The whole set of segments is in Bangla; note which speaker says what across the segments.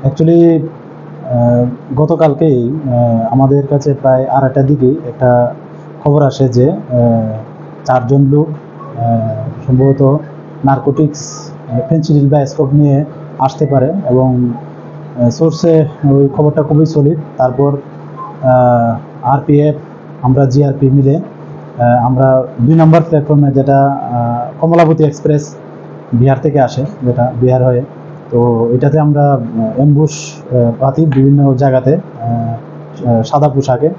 Speaker 1: অ্যাকচুয়ালি গতকালকেই আমাদের কাছে প্রায় 8টার দিকে একটা খবর আসে যে 4জন লোক সম্ভবত নারকোটিক্স ফেনসিডিল বা স্কোপ নিয়ে আসতে পারে এবং সোর্সে ওই খবরটা খুবই সলিড। তারপর আরপিএফ আমরা জিআরপি মিলে আমরা 2 নম্বর প্ল্যাটফর্মে, যেটা কমলাবতী এক্সপ্রেস বিহার থেকে আসে, যেটা বিহার হয়ে, তো এটাতে আমরা অ্যাম্বুশ পাতি বিভিন্ন জায়গাতে সাদা পোশাকে।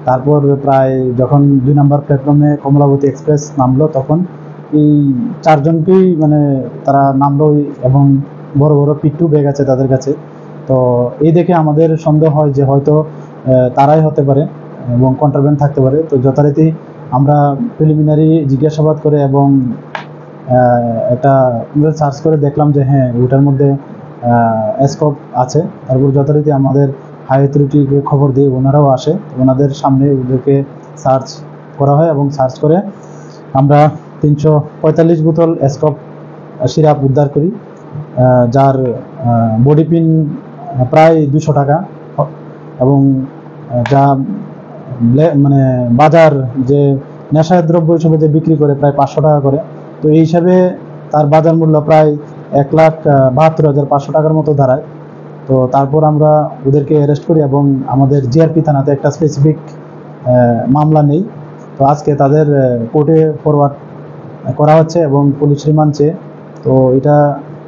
Speaker 1: তারপর প্রায় যখন 2 নম্বর প্ল্যাটফর্মে কমলাবতী এক্সপ্রেস নামলো, তখন এই 4জনকেই মানে তারা নামলো এবং বড় বড় পিট্টু ব্যাগ আছে তাদের কাছে। তো এই দেখে আমাদের সন্দেহ হয় যে হয়তো তারাই হতে পারে এবং কন্ট্রাব্যান্ড থাকতে পারে। তো যথারীতি আমরা প্রিলিমিনারি জিজ্ঞাসাবাদ করে এবং একটা সার্চ করে দেখলাম যে হ্যাঁ, ওটার মধ্যে স্কোপ আছে। তারপর যথারীতি আমাদের হাই অথরিটিকে খবর দিয়ে ওনারাও আসে, ওনাদের সামনে ওদেরকে সার্চ করা হয় এবং সার্চ করে আমরা 345 বোতল স্কোপ সিরাপ উদ্ধার করি, যার বডি পিন প্রায় 200 টাকা এবং যা মানে বাজার যে নেশার দ্রব্য হিসেবে যে বিক্রি করে প্রায় 500 টাকা করে। তো এই হিসাবে তার বাজার মূল্য প্রায় 1,72,500 টাকার মতো দাঁড়ায়। তো তারপর আমরা ওদেরকে অ্যারেস্ট করি এবং আমাদের জিআরপি থানাতে একটা স্পেসিফিক মামলা নেই। তো আজকে তাদের কোর্টে ফরওয়ার্ড করা হচ্ছে এবং পুলিশ রিমান্ড চেয়ে। তো এটা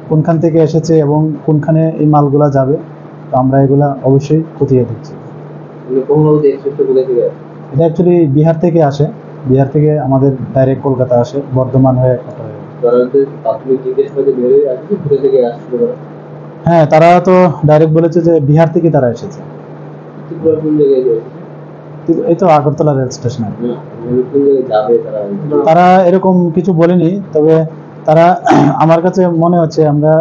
Speaker 1: কোনখান থেকে এসেছে এবং কোনখানে এই মালগুলা যাবে, তো আমরা এগুলা অবশ্যই খতিয়ে দিচ্ছি। এটা অ্যাকচুয়ালি বিহার থেকে আসে, বিহার থেকে আমাদের ডাইরেক্ট কলকাতা আসে, বর্ধমান হয়ে। হ্যাঁ, তারা তো ডাইরেক্ট বলেছে যে বিহার থেকে তারা এসেছে। এই তো আগরতলা রেল স্টেশনে। তারা এরকম কিছু বলেনি, তবে তারা আমার কাছে মনে হচ্ছে আমরা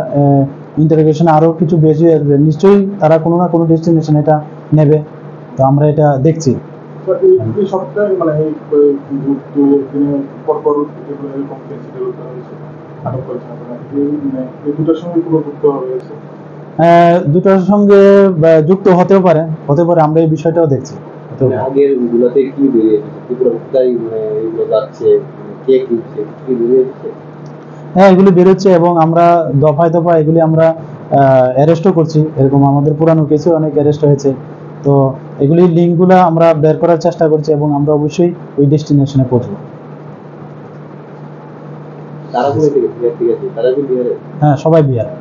Speaker 1: ইন্টারোগেশনে আরো কিছু বেশি আসবে, নিশ্চয়ই তারা কোনো না কোনো ডেস্টিনেশন এটা নেবে। তো আমরা এটা দেখছি। দুটার সঙ্গে যুক্ত হতেও পারে, আমরা এই বিষয়টাও দেখছি। হ্যাঁ, এগুলি বেরোচ্ছে এবং আমরা দফায় দফায় এগুলি আমরা অ্যারেস্টও করছি। এরকম আমাদের পুরানো কেসে অনেক অ্যারেস্ট হয়েছে। তো এগুলি লিঙ্কগুলো আমরা বের করার চেষ্টা করছি এবং আমরা অবশ্যই ওই ডেস্টিনেশনে পৌঁছবো। হ্যাঁ, সবাই বিহারে।